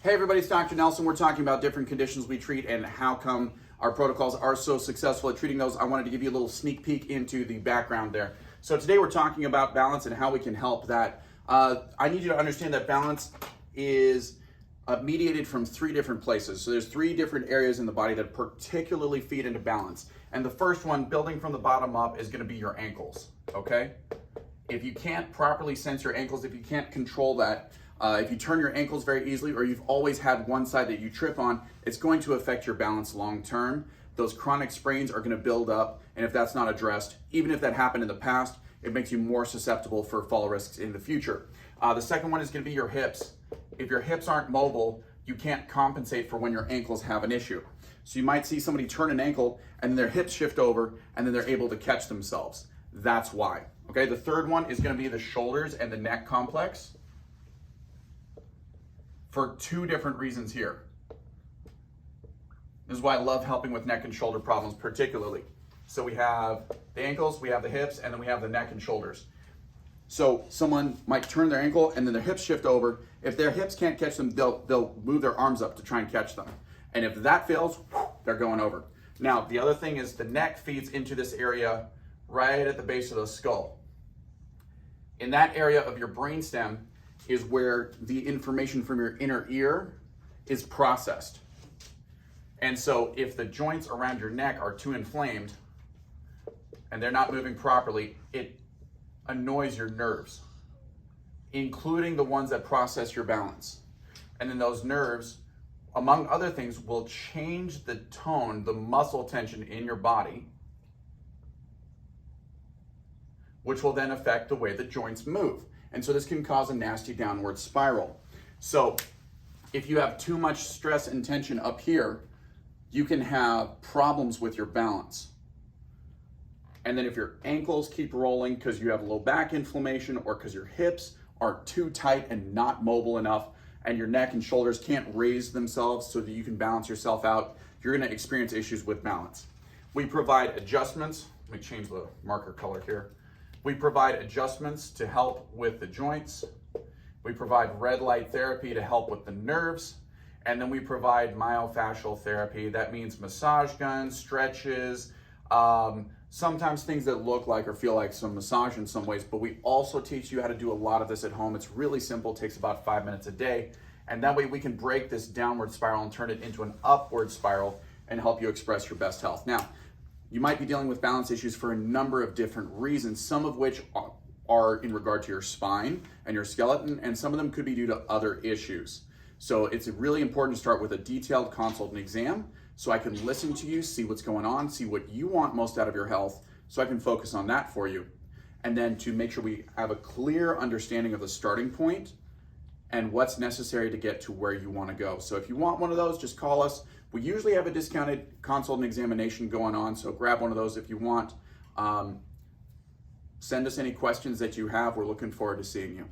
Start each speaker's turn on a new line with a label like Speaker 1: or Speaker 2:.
Speaker 1: Hey everybody, it's Dr. Nelson. We're talking about different conditions we treat and how come our protocols are so successful at treating those. I wanted to give you a little sneak peek into the background there. So today we're talking about balance and how we can help that. I need you to understand that balance is mediated from three different places. So there's three different areas in the body that particularly feed into balance. And the first one, building from the bottom up, is gonna be your ankles, okay? If you can't properly sense your ankles, if you can't control that, if you turn your ankles very easily, or you've always had one side that you trip on, it's going to affect your balance long term. Those chronic sprains are going to build up, and if that's not addressed, even if that happened in the past, it makes you more susceptible for fall risks in the future. The second one is going to be your hips. If your hips aren't mobile, you can't compensate for when your ankles have an issue. So you might see somebody turn an ankle, and then their hips shift over, and then they're able to catch themselves. That's why. Okay, the third one is going to be the shoulders and the neck complex, for two different reasons here. This is why I love helping with neck and shoulder problems particularly. So we have the ankles, we have the hips, and then we have the neck and shoulders. So someone might turn their ankle and then their hips shift over. If their hips can't catch them, they'll move their arms up to try and catch them. And if that fails, they're going over. Now, the other thing is the neck feeds into this area right at the base of the skull. In that area of your brainstem is where the information from your inner ear is processed. And so if the joints around your neck are too inflamed and they're not moving properly, it annoys your nerves, including the ones that process your balance. And then those nerves, among other things, will change the tone, the muscle tension in your body, which will then affect the way the joints move. And so this can cause a nasty downward spiral. So if you have too much stress and tension up here, you can have problems with your balance. And then if your ankles keep rolling because you have low back inflammation or because your hips are too tight and not mobile enough, and your neck and shoulders can't raise themselves so that you can balance yourself out, you're gonna experience issues with balance. We provide adjustments. Let me change the marker color here. We provide adjustments to help with the joints. We provide red light therapy to help with the nerves. And then we provide myofascial therapy. That means massage guns, stretches, sometimes things that look like or feel like some massage in some ways, but we also teach you how to do a lot of this at home. It's really simple, takes about 5 minutes a day. And that way we can break this downward spiral and turn it into an upward spiral and help you express your best health. Now, you might be dealing with balance issues for a number of different reasons, some of which are in regard to your spine and your skeleton, and some of them could be due to other issues. So it's really important to start with a detailed consult and exam so I can listen to you, see what's going on, see what you want most out of your health, so I can focus on that for you. And then to make sure we have a clear understanding of the starting point and what's necessary to get to where you want to go. So if you want one of those, just call us. We usually have a discounted consult and examination going on, so grab one of those if you want. Send us any questions that you have. We're looking forward to seeing you.